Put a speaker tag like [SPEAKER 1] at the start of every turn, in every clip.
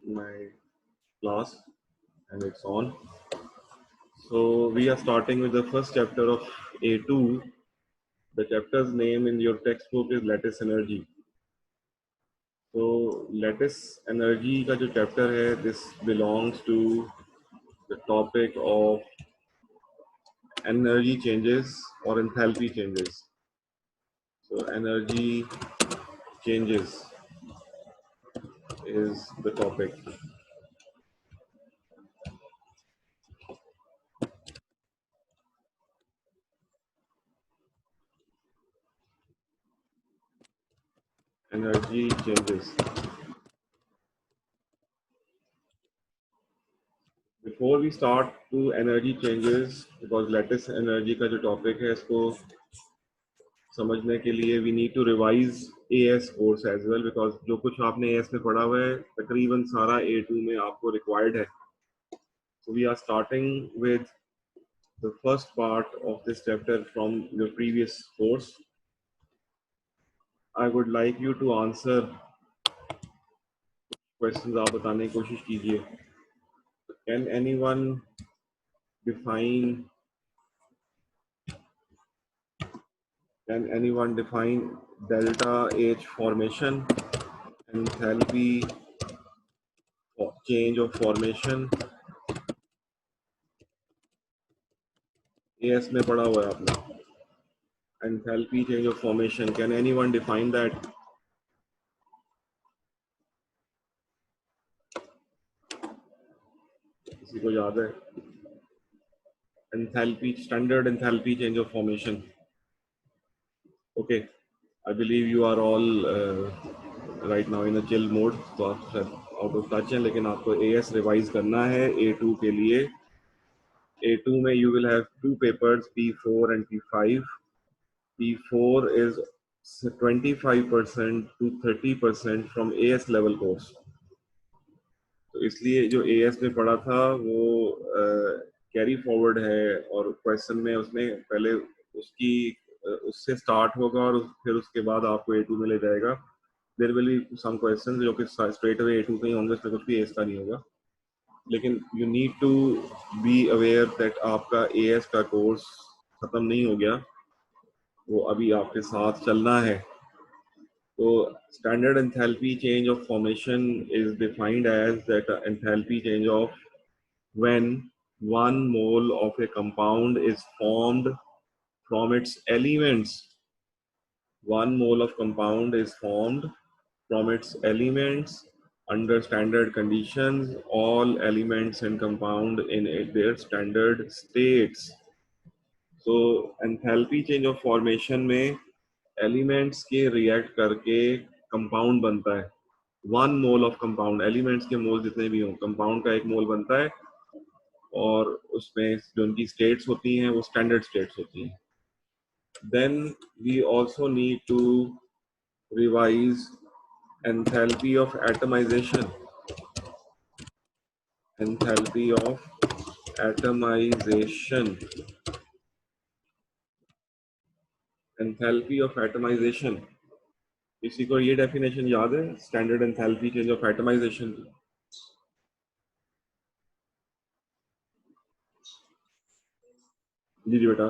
[SPEAKER 1] my class and it's on. So we are starting with the first chapter of A2. The chapter's name in your textbook is lattice energy. So lattice energy का जो chapter है, this belongs to the topic of energy changes or enthalpy changes. So energy changes is the topic. Energy changes. Before we start to energy changes, because lattice energy का जो topic है इसको समझने के लिए we need to revise AS course as well, because जो कुछ आपने AS में पढ़ा हुआ है तकरीबन सारा A2 में आपको required है. So we are starting with the first part of this chapter from the previous course. I would like you to answer questions. आप बताने की कोशिश कीजिए. Can anyone define delta H formation, enthalpy change of formation? AS में पढ़ा हुआ है आपने. Enthalpy change of formation. Can anyone define that? किसी को याद है? Enthalpy, standard enthalpy change of formation. Okay, I believe you are all right now in a chill mode. तो आप शायद out of touch हैं, लेकिन आपको AS revise करना है A2 के लिए. A2 में you will have two papers, P4 and P5. P4 is 25% to 30% from AS level course. तो इसलिए जो AS में पढ़ा था वो कैरी फॉरवर्ड है, और क्वेश्चन में उसमें पहले उसकी उससे स्टार्ट होगा और फिर उसके बाद आपको A2 में ले जाएगा. There will be some questions जो कि स्ट्रेट अवे A2 में होंगे, उसमें कुछ भी AS का नहीं होगा. लेकिन you need to be aware that आपका AS का कोर्स खत्म नहीं हो गया, वो अभी आपके साथ चलना है. So standard enthalpy change of formation is defined as that enthalpy change of when 1 mole of a compound is formed from its elements. 1 mole of compound is formed from its elements under standard conditions, all elements in compound in their standard states. So enthalpy change of formation में elements के react करके compound बनता है. 1 mole of compound, elements के मोल जितने भी हों, compound का 1 मोल बनता है, और उसमें जो उनकी स्टेट्स होती हैं वो स्टैंडर्ड स्टेट्स होती हैं. Then we also need to revise enthalpy of atomisation. Enthalpy of atomisation. Enthalpy of atomisation, किसी को ये डेफिनेशन याद है standard enthalpy change of atomisation की? जी जी बेटा.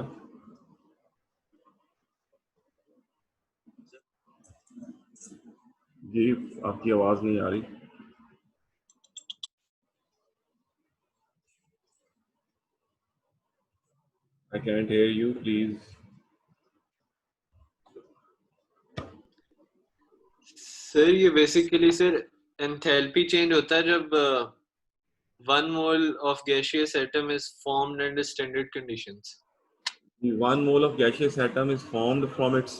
[SPEAKER 1] जी आपकी आवाज नहीं आ रही. I can't hear you, please.
[SPEAKER 2] Sir ये बेसिकली सर एंथैल्पी चेंज होता है जब 1 mole of gaseous atom is formed under standard conditions.
[SPEAKER 1] 1 mole of gaseous atom is formed from its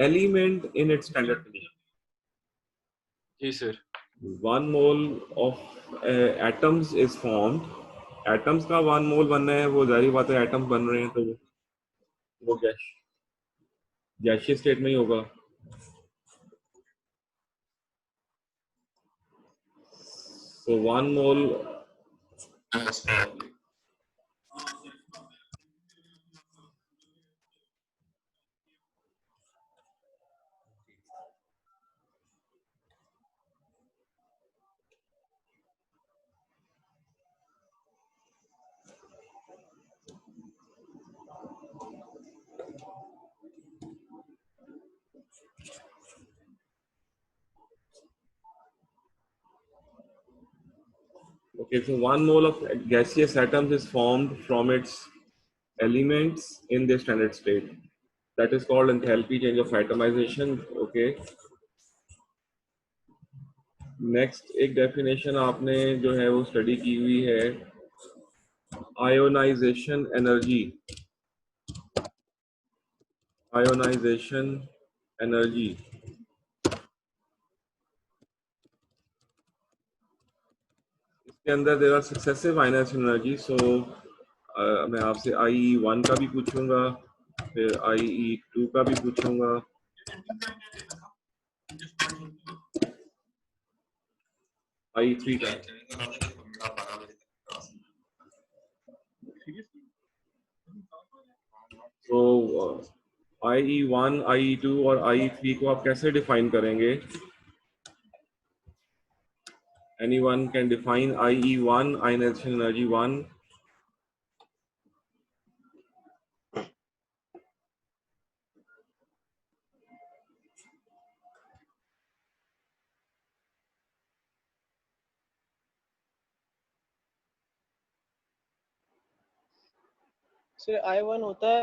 [SPEAKER 1] element in its standard condition.
[SPEAKER 2] जी sir.
[SPEAKER 1] 1 mole of atoms is formed. Atoms का 1 mole बनना है, वो जाहिर बात है atoms बन रहे हैं तो वो गैशियस स्टेट में ही होगा. So 1 mole Okay, so 1 mole of gaseous atoms is formed from its elements in their standard state. That is called enthalpy change of atomization. Okay. Next एक डेफिनेशन आपने जो है वो स्टडी की हुई है, आयोनाइजेशन एनर्जी। आयोनाइजेशन एनर्जी इसके अंदर there are successive ionisation energy. So मैं आपसे IE1 का भी पूछूंगा, फिर IE2 का भी पूछूंगा, IE3 का। तो IE1, IE2 और IE3 को आप कैसे डिफाइन करेंगे? Anyone can define IE1, ionization energy 1?
[SPEAKER 3] So I1 होता है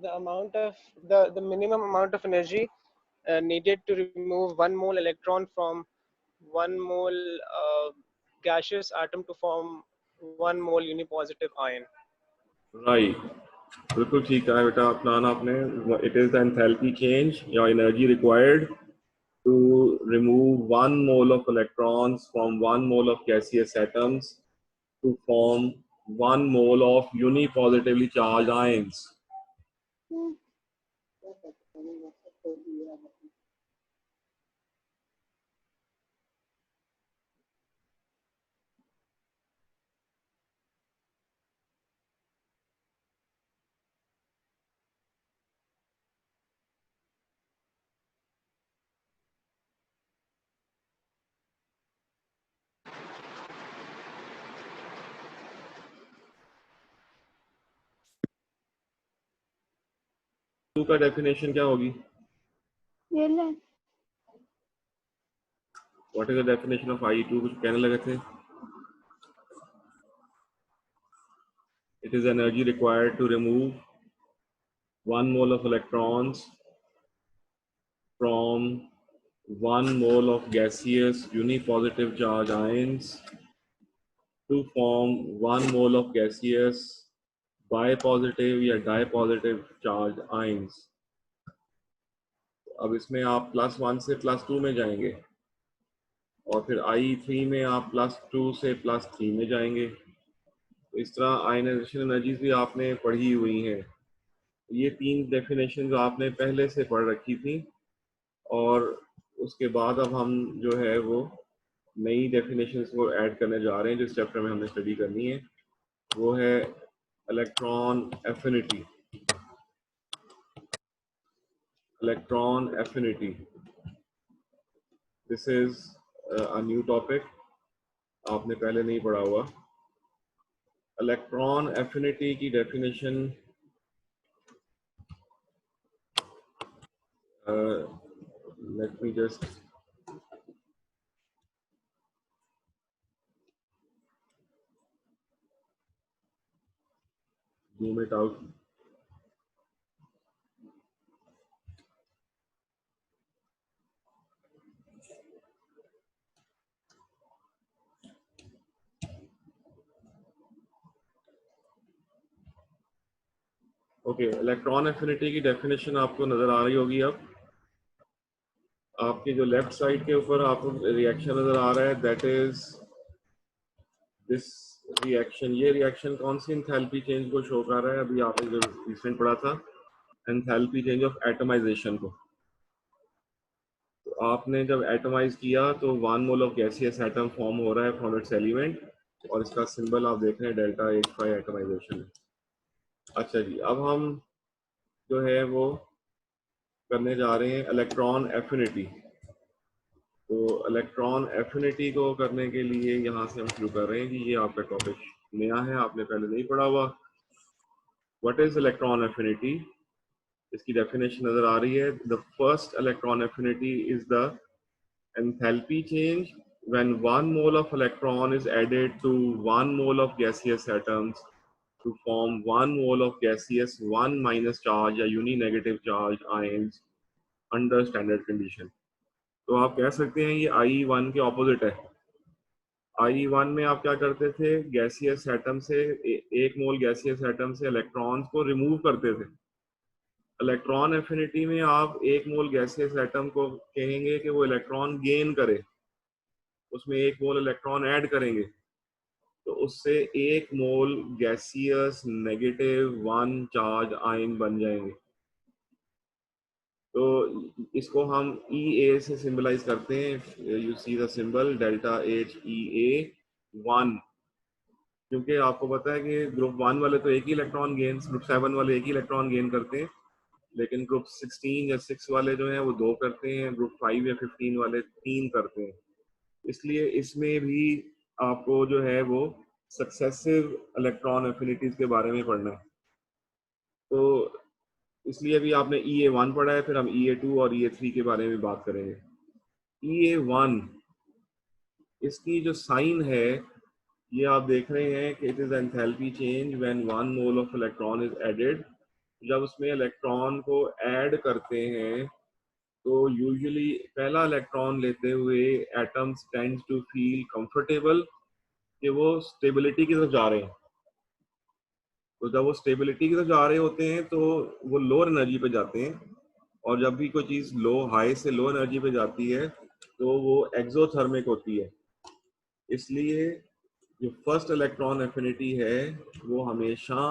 [SPEAKER 3] the amount of the minimum amount of energy needed to remove 1 mole electron from 1 mole gaseous atom to form 1 mole unipositive ion.
[SPEAKER 1] Right. बिल्कुल ठीक है बेटा अपनाना आपने। It is the enthalpy change या energy required to remove 1 mole of electrons from 1 mole of gaseous atoms to form 1 mole of unipositively charged ions. Two का definition क्या होगी? What is the definition of IE2? कुछ कहने लगे थे? It is energy required to remove 1 mole of electrons from 1 mole of gaseous unipositive charge ions to form 1 mole of gaseous bipositive या dipositive charge ions. अब इसमें आप +1 से +2 में जाएंगे और फिर IE3 में आप +2 से +3 में जाएंगे। इस तरह आयनाइजेशन एनर्जीज भी आपने पढ़ी हुई हैं। ये 3 डेफिनेशन जो आपने पहले से पढ़ रखी थी और उसके बाद अब हम जो है वो नई डेफिनेशंस को ऐड करने जा रहे हैं। जिस चैप्टर में हमने स्टडी करनी है वो है electron affinity. Electron affinity, this is a new topic, आपने पहले नहीं पढ़ा हुआ। इलेक्ट्रॉन एफिनिटी की definition let me just zoom it out. Okay, electron affinity की डेफिनेशन आपको नजर आ रही होगी। अब आपकी जो लेफ्ट साइड के ऊपर आपको रिएक्शन नजर आ रहा है, दैट इज दिस रिएक्शन। ये रिएक्शन कौन सी एंथैल्पी चेंज को शो कर रहा है? अभी आपने जो रिसेंट पढ़ा था एंथैल्पी चेंज ऑफ एटमाइजेशन को। तो आपने जब एटमाइज किया तो 1 mole of gaseous atom form हो रहा है फ्रॉम इट्स एलिमेंट और इसका सिंबल आप देख रहे हैं ΔH5 एटमाइजेशन। अच्छा जी, अब हम जो है वो करने जा रहे हैं इलेक्ट्रॉन एफिनिटी। तो इलेक्ट्रॉन एफिनिटी को करने के लिए यहाँ से हम शुरू कर रहे हैं कि ये आपका टॉपिक नया है, आपने पहले नहीं पढ़ा हुआ। What is electron affinity? इसकी डेफिनेशन नजर आ रही है। The first electron affinity is the enthalpy change when 1 mole of electron is added to 1 mole of gaseous atoms to form 1 mole of gaseous 1 minus charge या uni-negative charge ions under standard condition. तो आप कह सकते हैं ये IE1 के opposite है. IE1 में आप क्या करते थे, गैसियस एटम से एक मोल गैसियस एटम से इलेक्ट्रॉन्स को रिमूव करते थे. इलेक्ट्रॉन एफिनिटी में आप एक मोल गैसियस एटम को कहेंगे कि वो इलेक्ट्रॉन गेन करे, उसमें एक मोल इलेक्ट्रॉन ऐड करेंगे, तो उससे एक मोल गैसियस नेगेटिव 1 चार्ज आयन बन जाएंगे. तो इसको हम EA से सिंबलाइज करते हैं. You see the symbol delta H EA1, क्योंकि आपको पता है कि ग्रुप 1 वाले तो एक ही इलेक्ट्रॉन गेन, ग्रुप 7 वाले एक ही इलेक्ट्रॉन गेन करते हैं, लेकिन ग्रुप 16 या 6 वाले जो हैं वो 2 करते हैं, ग्रुप 5 या 15 वाले 3 करते हैं. इसलिए इसमें भी आपको जो है वो सक्सेसिव इलेक्ट्रॉन एफिनिटीज के बारे में पढ़ना है. तो इसलिए अभी आपने EA1 पढ़ा है, फिर हम EA2 और EA3 के बारे में बात करेंगे. EA1 इसकी जो साइन है ये आप देख रहे हैं कि it is enthalpy change when 1 mole of electron is added. जब उसमें इलेक्ट्रॉन को ऐड करते हैं तो यूजुअली पहला इलेक्ट्रॉन लेते हुए atoms tends to feel comfortable कि वो स्टेबिलिटी की तरफ जा रहे हैं. तो जब वो स्टेबिलिटी की तरफ जा रहे होते हैं तो वो लोअर एनर्जी पे जाते हैं, और जब भी कोई चीज़ लो हाई से लो एनर्जी पे जाती है तो वो एक्सोथर्मिक होती है. इसलिए जो फर्स्ट इलेक्ट्रॉन एफिनिटी है वो हमेशा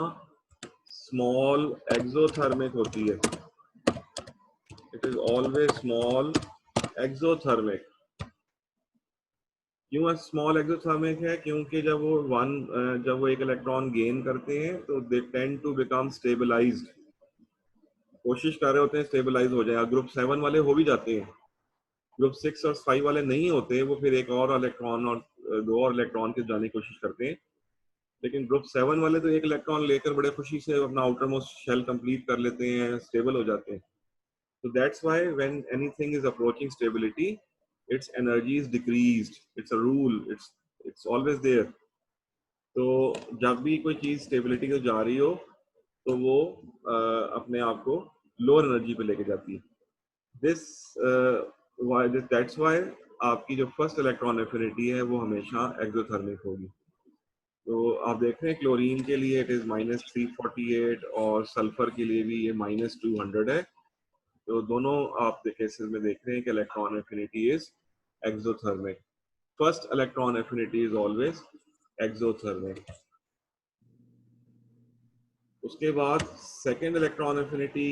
[SPEAKER 1] स्मॉल एक्सोथर्मिक होती है. It is always small exothermic. क्यों स्मॉल एक्सोथर्मिक है? क्योंकि जब वो एक इलेक्ट्रॉन गेन करते हैं तो they tend to become stabilised. कोशिश कर रहे होते हैं स्टेबलाइज हो जाए. ग्रुप 7 वाले हो भी जाते हैं, ग्रुप 6 और 5 वाले नहीं होते, वो फिर एक और इलेक्ट्रॉन और 2 और इलेक्ट्रॉन के जाने की कोशिश करते हैं. लेकिन ग्रुप 7 वाले तो एक इलेक्ट्रॉन लेकर बड़े खुशी से अपना आउटर मोस्ट शेल कंप्लीट कर लेते हैं, स्टेबल हो जाते हैं. So that's why when anything is approaching stability, its energy is decreased. It's a rule. It's always there. तो जब भी कोई चीज स्टेबिलिटी को जा रही हो तो वो अपने आप को लोअर एनर्जी पे लेके जाती है. That's why आपकी जो फर्स्ट इलेक्ट्रॉन एफिनिटी है वो हमेशा एक्सोथर्मिक होगी. तो आप देख रहे हैं क्लोरीन के लिए इट इज -348 और सल्फर के लिए भी ये -200 है. तो दोनों आप केसेस में देख रहे हैं कि electron affinity is exothermic. First electron affinity is always exothermic. उसके बाद सेकंड इलेक्ट्रॉन एफिनिटी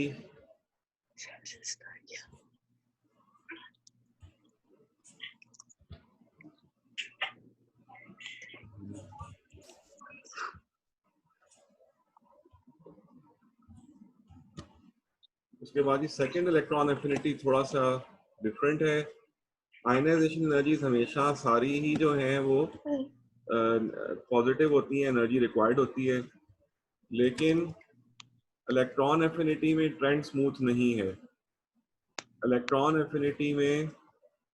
[SPEAKER 1] उसके बाद ही सेकंड इलेक्ट्रॉन एफिनिटी थोड़ा सा डिफरेंट है. आयनाइजेशन एनर्जीज हमेशा सारी ही जो हैं वो पॉजिटिव होती हैं, एनर्जी रिक्वायर्ड होती है, लेकिन इलेक्ट्रॉन एफिनिटी में ट्रेंड स्मूथ नहीं है. इलेक्ट्रॉन एफिनिटी में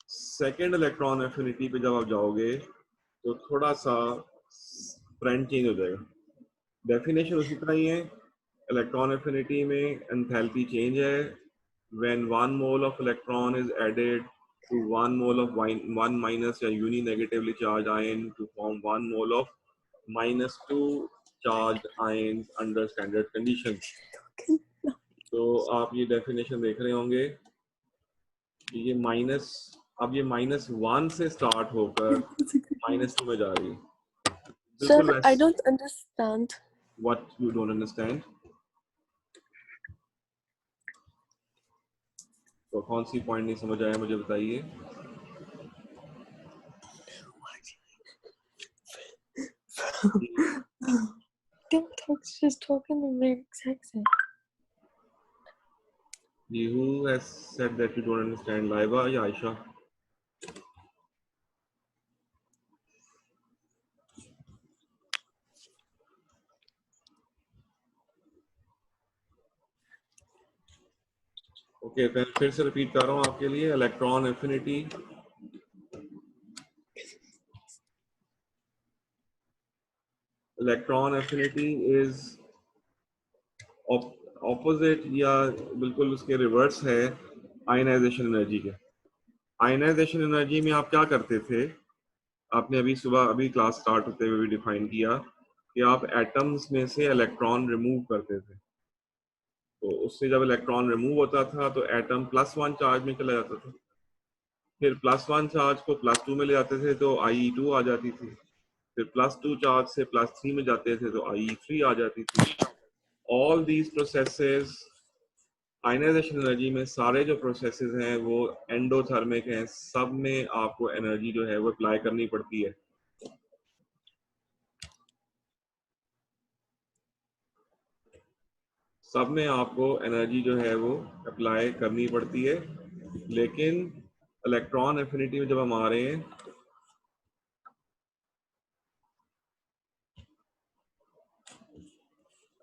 [SPEAKER 1] सेकंड इलेक्ट्रॉन एफिनिटी पे जब आप जाओगे तो थोड़ा सा ट्रेंड चेंज हो जाएगा. डेफिनेशन उसी तरह ही है. इलेक्ट्रॉन एफिनिटी में एंथैल्पी चेंज है when 1 mole of electron is added to 1 mole of 1 minus या uni negatively charged ion to form 1 mole of -2 charged ions under standard conditions. तो आप ये डेफिनेशन देख रहे होंगे कि ये अब ये -1 से स्टार्ट होकर -2 में जा रही है.
[SPEAKER 4] Sir, I don't understand.
[SPEAKER 1] What you don't understand? तो कौन सी पॉइंट नहीं समझ आया मुझे बताइए.
[SPEAKER 4] Don't talk, just talk in the lyrics accent.
[SPEAKER 1] Who has said that you don't understand? Laiba या Aisha? ओके, फिर से रिपीट कर रहा हूँ आपके लिए. Electron affinity electron affinity is opposite या बिल्कुल उसके रिवर्स है आयनाइजेशन एनर्जी के। आयनाइजेशन एनर्जी में आप क्या करते थे, आपने अभी सुबह अभी क्लास स्टार्ट होते हुए भी डिफाइन किया कि आप एटम्स में से इलेक्ट्रॉन रिमूव करते थे। तो उससे जब इलेक्ट्रॉन रिमूव होता था तो एटम +1 चार्ज में चला जाता था, फिर +1 चार्ज को +2 में ले जाते थे तो IE2 आ जाती थी, फिर +2 चार्ज से +3 में जाते थे तो IE3 आ जाती थी। All these processes ionisation energy में, सारे जो प्रोसेसेस हैं वो एंडोथर्मिक हैं, सब में आपको एनर्जी जो है वो अप्लाई करनी पड़ती है। सब में आपको एनर्जी जो है वो अप्लाई करनी पड़ती है, लेकिन इलेक्ट्रॉन एफिनिटी में जब हम आ रहे हैं,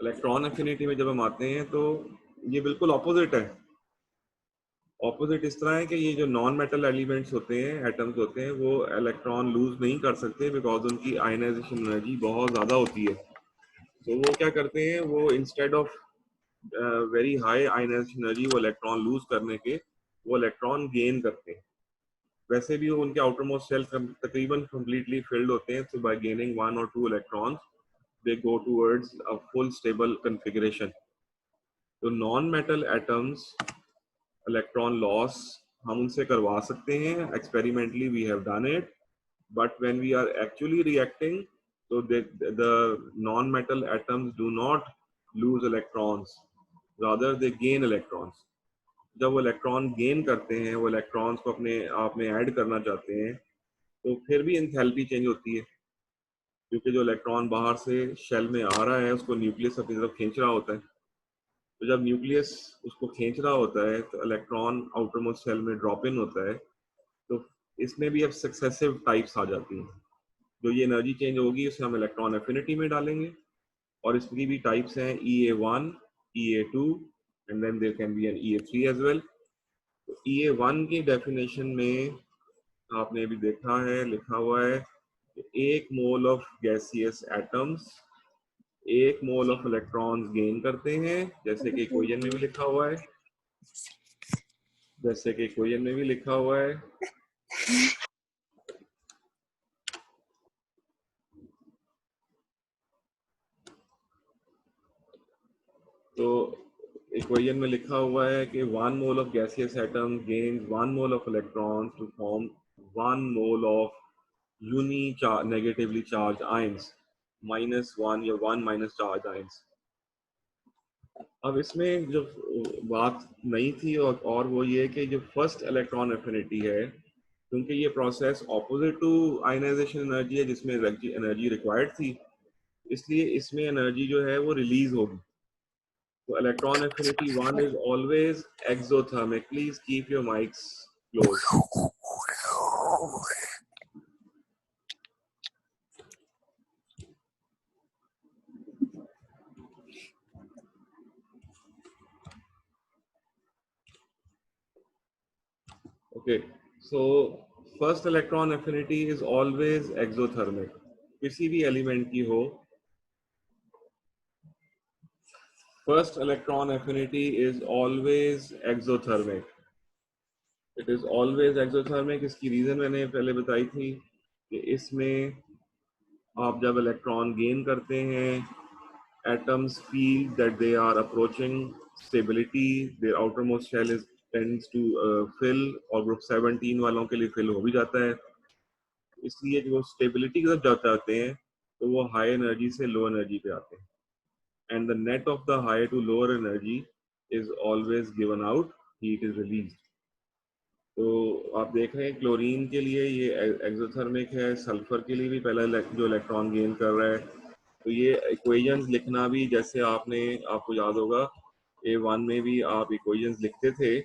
[SPEAKER 1] इलेक्ट्रॉन एफिनिटी में जब हम आते हैं तो ये बिल्कुल ऑपोजिट है। ऑपोजिट इस तरह है कि ये जो नॉन मेटल एलिमेंट्स होते हैं, एटम्स होते हैं, वो इलेक्ट्रॉन लूज नहीं कर सकते बिकॉज उनकी आयनाइजेशन एनर्जी बहुत ज़्यादा होती है। तो वो क्या करते हैं, वो instead of very high ionisation energy वो इलेक्ट्रॉन लूज करने के, वो इलेक्ट्रॉन गेन करते हैं। वैसे भी वो उनके आउटर मोस्ट शेल तकरीबन कंप्लीटली फिल्ड होते हैं, so by gaining 1 or 2 electrons they go towards a full stable configuration. तो non metal atoms electron loss हम उनसे करवा सकते हैं, experimentally we have done it, but when we are actually reacting so the non-metal atoms do not lose electrons, rather they gain electrons. जब वो electron gain करते हैं, वो इलेक्ट्रॉन्स को अपने आप में ऐड करना चाहते हैं, तो फिर भी एंथैल्पी चेंज होती है, क्योंकि जो इलेक्ट्रॉन बाहर से शेल में आ रहा है उसको न्यूक्लियस अपनी तरफ खींच रहा होता है। तो जब न्यूक्लियस उसको खींच रहा होता है तो इलेक्ट्रॉन आउटर मोस्ट शेल में ड्रॉप इन होता है। तो इसमें भी अब सक्सेसिव टाइप्स आ जाती हैं। जो ये एनर्जी चेंज होगी उसे हम इलेक्ट्रॉन एफिनिटी में डालेंगे, और इसकी भी टाइप्स हैं EA1, EA2 and then there can be an EA3 as well. तो EA1 की डेफिनेशन में आपने अभी देखा है, लिखा हुआ है कि 1 mole of gaseous atoms 1 mole of electrons gain करते हैं, जैसे कि इक्वेशन में भी लिखा हुआ है, जैसे कि इक्वेशन में भी लिखा हुआ है। तो इक्वेशन में लिखा हुआ है कि 1 mole of gaseous atom gains 1 mole of electrons to form 1 mole of uni negatively charge ions, -1 या 1 माइनस चार्ज आयंस। अब इसमें जो बात नहीं थी और वो ये कि जो फर्स्ट इलेक्ट्रॉन एफिनिटी है, क्योंकि ये process opposite to ionisation energy है जिसमें एनर्जी रिक्वायर्ड थी, इसलिए इसमें एनर्जी जो है वो रिलीज होगी। तो electron affinity 1 is always exothermic. Please keep your mics close. Okay, so first electron affinity is always exothermic. किसी भी एलिमेंट की हो, first electron affinity is always exothermic. It is always exothermic. इसकी रीजन मैंने पहले बताई थी कि इसमें आप जब इलेक्ट्रॉन गेन करते हैं, atoms feel that they are approaching stability, their outermost shell is tends to fill, और ग्रुप 17 वालों के लिए फिल हो भी जाता है। इसलिए जो स्टेबिलिटी की तरफ जाते हैं तो वो हाई एनर्जी से लो एनर्जी पे आते हैं, and the net of the high to lower energy is always given out, heat is released. तो आप देख रहे हैं क्लोरीन के लिए ये एक्सोथर्मिक है, सल्फर के लिए भी पहला जो इलेक्ट्रॉन गेन कर रहा है। तो ये इक्वेशंस लिखना भी, जैसे आपको याद होगा A1 में भी आप इक्वेशंस लिखते थे,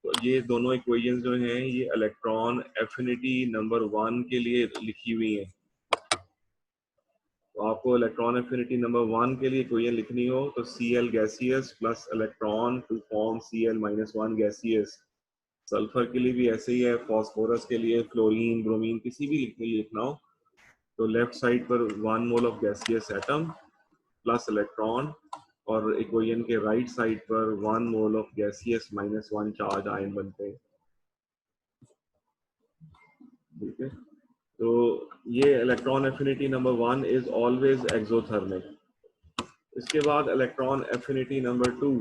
[SPEAKER 1] तो ये दोनों इक्वेशंस जो हैं ये इलेक्ट्रॉन एफिनिटी नंबर 1 के लिए लिखी हुई हैं। तो आपको इलेक्ट्रॉन एफिनिटी नंबर 1 के लिए इक्वेशन लिखनी हो तो Cl gaseous plus electron to form Cl-1 gaseous. Sulphur के लिए भी ऐसे ही है, फॉस्फोरस के लिए, फ्लोरीन, ब्रोमीन, किसी भी के लिए लिखना हो तो लेफ्ट साइड पर 1 mole of gaseous atom plus electron, और इक्वेशन के राइट साइड पर 1 mole of gaseous -1 charge ion बनते हैं। ठीक है, तो ये electron affinity number 1 is always exothermic. इसके बाद electron affinity number 2,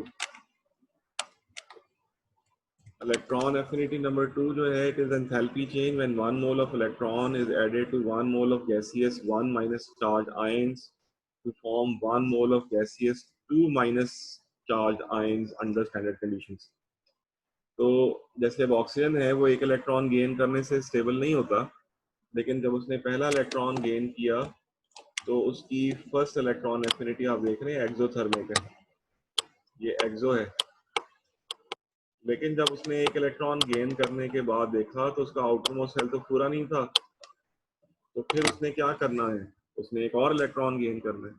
[SPEAKER 1] electron affinity number 2 जो है, it is enthalpy change when 1 mole of electron is added to 1 mole of gaseous 1 minus charge ions to form 1 mole of gaseous 2 minus charge ions under standard conditions. तो जैसे अब oxygen है वो एक electron gain करने से stable नहीं होता, लेकिन जब उसने पहला इलेक्ट्रॉन गेन किया तो उसकी फर्स्ट इलेक्ट्रॉन एफिनिटी आप देख रहे हैं एक्सोथर्मिक है, ये एक्सो है। लेकिन जब उसने एक इलेक्ट्रॉन गेन करने के बाद देखा तो उसका आउटर मोस्ट शेल तो पूरा नहीं था, तो फिर उसने क्या करना है, उसने एक और इलेक्ट्रॉन गेन करना है।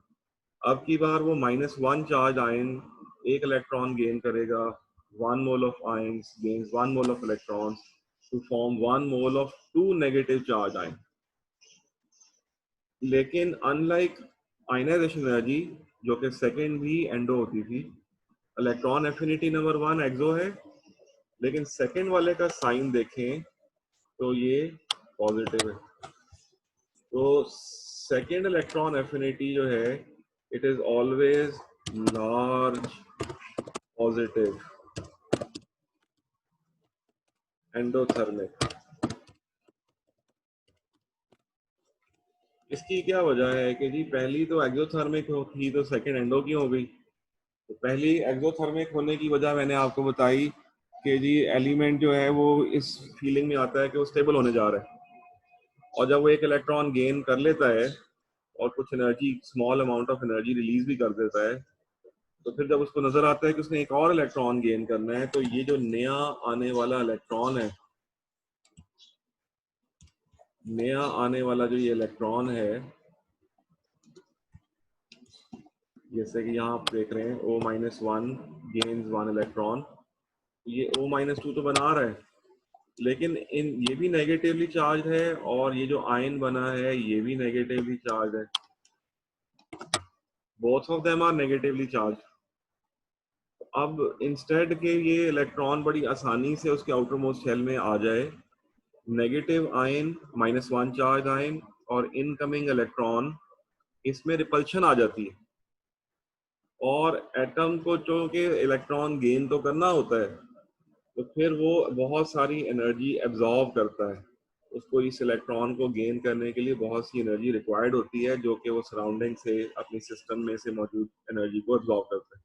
[SPEAKER 1] अब की बार वो -1 चार्ज आयन एक इलेक्ट्रॉन गेन करेगा, 1 mole of ions gains 1 mole of electrons to form 1 mole of 2 negative charge ion. लेकिन अनलाइक आयनाइजेशन एनर्जी जो कि सेकेंड भी एंडो होती थी, इलेक्ट्रॉन एफिनिटी नंबर 1 एक्सो है, लेकिन सेकेंड वाले का साइन देखें तो ये पॉजिटिव है। तो सेकेंड इलेक्ट्रॉन एफिनिटी जो है, it is always large positive endothermic. इसकी क्या वजह है कि जी पहली तो एक्सोथर्मिक थी तो सेकेंड एंडो की हो गई। तो पहली एक्सोथर्मिक होने की वजह मैंने आपको बताई कि जी एलिमेंट जो है वो इस फीलिंग में आता है कि वो स्टेबल होने जा रहा है, और जब वो एक इलेक्ट्रॉन गेन कर लेता है और कुछ energy, small amount of energy release भी कर देता है, तो फिर जब उसको नजर आता है कि उसने एक और इलेक्ट्रॉन गेन करना है, तो ये जो नया आने वाला इलेक्ट्रॉन है, नया आने वाला जो ये इलेक्ट्रॉन है, जैसे कि यहाँ आप देख रहे हैं O-1 गेन्स 1 इलेक्ट्रॉन, ये O-2 तो बना रहा है, लेकिन इन ये भी नेगेटिवली चार्ज है, और ये जो आयन बना है ये भी नेगेटिवली चार्ज है। Both of them are negatively charge. अब इंस्टेड के ये इलेक्ट्रॉन बड़ी आसानी से उसके आउटर मोस्ट शेल में आ जाए, नेगेटिव आयन -1 चार्ज आयन और इनकमिंग इलेक्ट्रॉन, इसमें रिपल्शन आ जाती है, और एटम को चूंकि इलेक्ट्रॉन गेन तो करना होता है, तो फिर वो बहुत सारी एनर्जी एब्जॉर्ब करता है। उसको इस इलेक्ट्रॉन को गेन करने के लिए बहुत सी एनर्जी रिक्वायर्ड होती है, जो कि वो सराउंडिंग से अपनी सिस्टम में से मौजूद एनर्जी को एब्जॉर्ब करता है।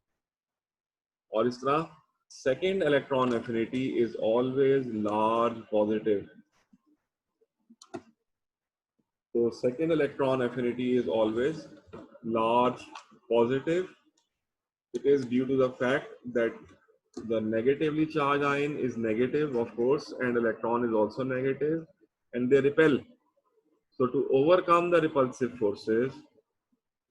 [SPEAKER 1] और इस तरह second electron affinity is always large positive. तो second electron affinity is always large positive. It is due to the fact that the negatively charged ion is negative, of course, and electron is also negative, and they repel. So to overcome the repulsive forces,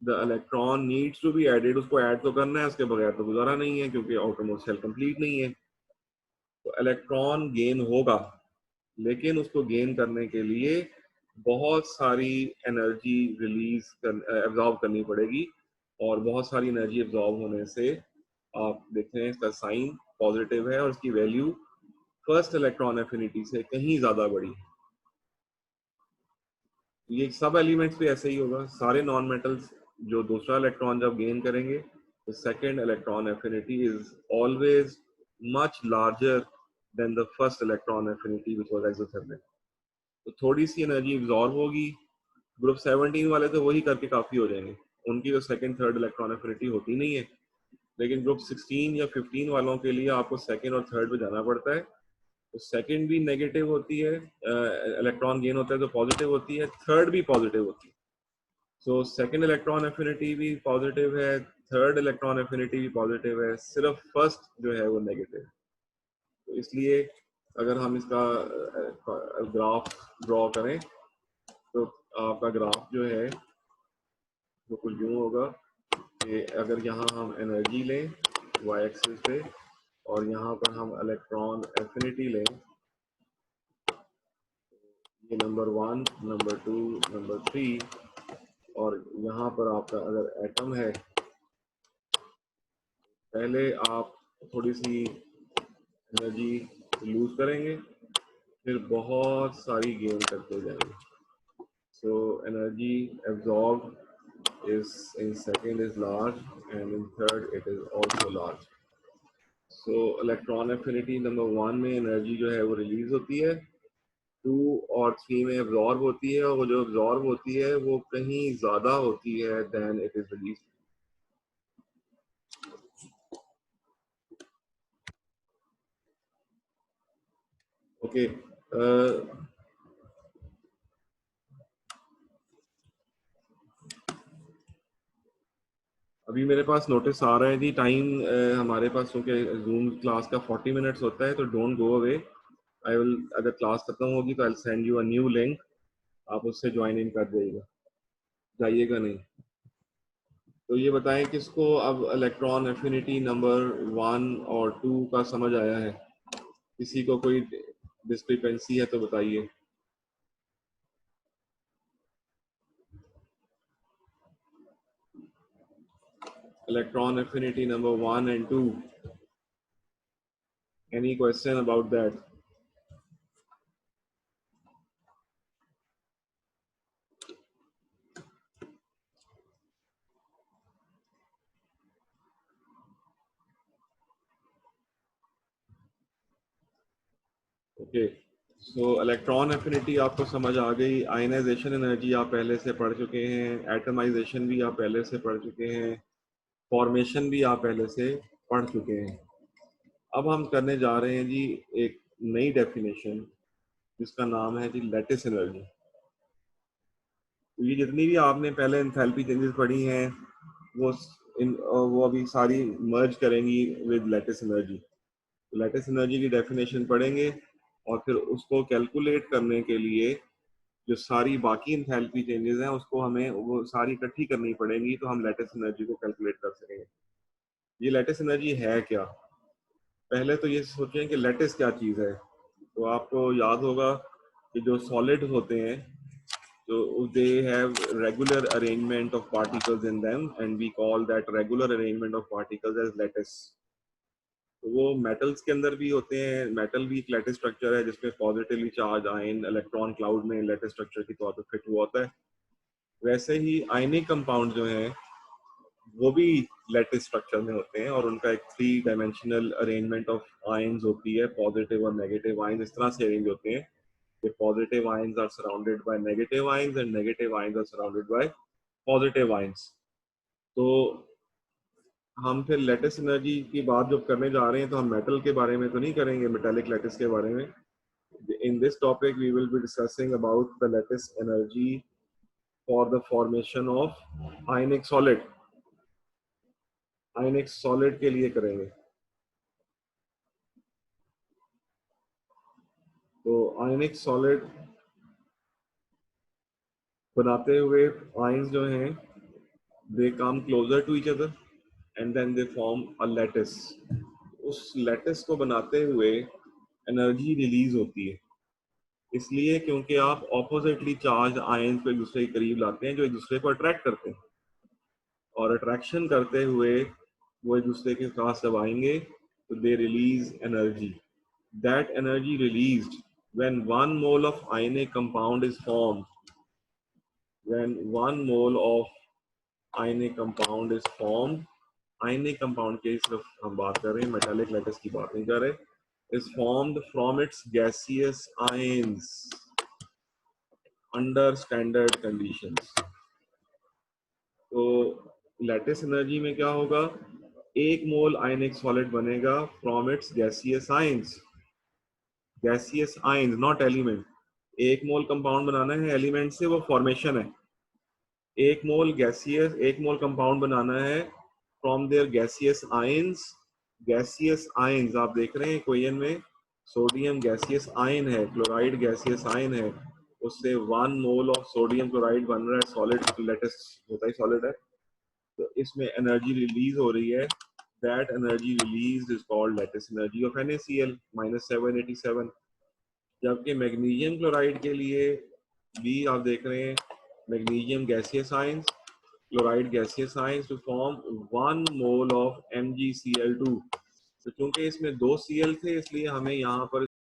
[SPEAKER 1] the electron needs to be added. उसको add तो करना है, उसके बगैर तो गुजारा नहीं है, क्योंकि outermost shell complete नहीं है। तो इलेक्ट्रॉन गेन होगा, लेकिन उसको गेन करने के लिए बहुत सारी एनर्जी रिलीज एब्जॉर्ब करनी पड़ेगी, और बहुत सारी एनर्जी एब्जॉर्ब होने से आप देख रहे हैं इसका साइन पॉजिटिव है, और इसकी वैल्यू फर्स्ट इलेक्ट्रॉन एफिनिटी से कहीं ज्यादा बड़ी है। ये सब एलिमेंट्स भी ऐसे ही होगा, सारे नॉन मेटल्स जो दूसरा इलेक्ट्रॉन जब गेन करेंगे, तो second electron affinity is always much larger than the first electron affinity which was exothermic. तो थोड़ी सी एनर्जी एब्जॉर्ब होगी। ग्रुप 17 वाले तो वही करके काफी हो जाएंगे, उनकी तो सेकंड थर्ड इलेक्ट्रॉन एफिनिटी होती नहीं है, लेकिन ग्रुप 16 या 15 वालों के लिए आपको सेकंड और थर्ड पे जाना पड़ता है। तो सेकंड भी नेगेटिव होती है, इलेक्ट्रॉन गेन होता है तो पॉजिटिव होती है, थर्ड भी पॉजिटिव होती है। सो सेकंड इलेक्ट्रॉन एफिनिटी भी पॉजिटिव है, थर्ड इलेक्ट्रॉन एफिनिटी भी पॉजिटिव है, सिर्फ फर्स्ट जो है वो नेगेटिव है। तो इसलिए अगर हम इसका ग्राफ ड्रॉ करें, तो आपका ग्राफ जो है वो कुछ यूँ होगा कि अगर यहाँ हम एनर्जी लें y एक्सिस पे, और यहाँ पर हम इलेक्ट्रॉन एफिनिटी लें, ये नंबर 1, नंबर 2, नंबर 3, और यहाँ पर आपका अगर एटम है, पहले आप थोड़ी सी एनर्जी लूज करेंगे, फिर बहुत सारी गेन करते जाएंगे. So energy absorbed is in second is large, and in third it is also large. So electron affinity number 1 में एनर्जी जो है वो रिलीज होती है, 2 और 3 में एब्जॉर्ब होती है, और वो जो एब्जॉर्ब होती है वो कहीं ज़्यादा होती है then it is release. Okay, अभी मेरे पास नोटिस आ रहा है जी. टाइम हमारे पास क्योंकि जूम क्लास का 40 मिनट्स होता है, तो don't go away. I will, अगर क्लास खत्म होगी तो I will send you a new link, आप उससे ज्वाइन इन कर जाइएगा, जाइएगा नहीं. तो ये बताएं किसको अब इलेक्ट्रॉन एफिनिटी नंबर 1 और 2 का समझ आया है? किसी को कोई डिस्क्रिपेंसी है तो बताइए. Electron affinity number 1 and 2, any question about that? Okay, so electron affinity आपको समझ आ गई. आयनाइजेशन एनर्जी आप पहले से पढ़ चुके हैं, एटमाइजेशन भी आप पहले से पढ़ चुके हैं, फॉर्मेशन भी आप पहले से पढ़ चुके हैं. अब हम करने जा रहे हैं जी एक नई डेफिनेशन, जिसका नाम है जी लैटिस एनर्जी. तो ये जितनी भी आपने पहले एंथैल्पी चेंजेस पढ़ी हैं वो अभी सारी मर्ज करेंगी with lattice energy. Lattice energy की डेफिनेशन पढ़ेंगे, और फिर उसको कैलकुलेट करने के लिए जो सारी बाकी एंथैल्पी चेंजेस हैं उसको हमें वो सारी इकट्ठी करनी पड़ेंगी, तो हम लैटिस एनर्जी को कैलकुलेट कर सकेंगे. ये लैटिस एनर्जी है क्या? पहले तो ये सोचें कि लैटिस क्या चीज़ है. तो आपको याद होगा कि जो सॉलिड होते हैं, so they have regular arrangement of particles in them, and we call that regular arrangement of particles as lattice. तो वो मेटल्स के अंदर भी होते हैं. मेटल भी एक लैटिस स्ट्रक्चर है जिसमें positively charge ion electron cloud में लैटिस स्ट्रक्चर के तौर पर फिट हुआ होता है. वैसे ही आयनिक कंपाउंड जो हैं वो भी लैटिस स्ट्रक्चर में होते हैं, और उनका एक 3 डायमेंशनल अरेंजमेंट ऑफ आयन्स होती है. पॉजिटिव और नेगेटिव आयन इस तरह से अरेंज होते हैं. The positive ions are surrounded by negative ions and negative ions are surrounded by positive ions. तो हम फिर लैटिस एनर्जी की बात जब करने जा रहे हैं तो हम मेटल के बारे में तो नहीं करेंगे, मेटालिक लैटिस के बारे में. In this topic we will be discussing about the lattice energy for the formation of ionic solid. ionic solid के लिए करेंगे. तो ionic solid बनाते हुए ions जो हैं they come closer to each other and then they form a lattice. उस lattice को बनाते हुए एनर्जी रिलीज होती है, इसलिए क्योंकि आप ऑपोजिटली चार्ज आयन को एक दूसरे के करीब लाते हैं जो एक दूसरे को अट्रैक्ट करते हैं, और अट्रैक्शन करते हुए वो एक दूसरे के पास जब आएंगे तो they release energy. That energy released when 1 mole of ionic compound is formed. When 1 mole of ionic compound is formed, ionic compound की सिर्फ हम बात कर रहे हैं, मेटालिक लैटिस की बात नहीं कर रहे. is formed from its gaseous ions under standard conditions. तो लैटिस एनर्जी में क्या होगा? 1 मोल आयनिक सॉलिड बनेगा from its gaseous ions. Gaseous ions not element. 1 mole compound बनाना है एलिमेंट से, वो फॉर्मेशन है. 1 मोल गैसियस, 1 मोल कंपाउंड बनाना है from there gaseous ions. Gaseous ions आप देख रहे हैं इक्वेशन में, सोडियम गैसियस आयन है, क्लोराइड गैसियस आयन है, उससे 1 मोल ऑफ सोडियम क्लोराइड बन रहा है. सॉलिड लैटिस होता ही सॉलिड है, तो इसमें एनर्जी रिलीज हो रही है. That energy release is called lattice energy of NaCl -787. जबकि मैग्नीशियम क्लोराइड के लिए भी आप देख रहे हैं magnesium gaseous ions, chloride gaseous ions to form 1 mole of MgCl2। तो क्योंकि इसमें 2 Cl थे इसलिए हमें यहाँ पर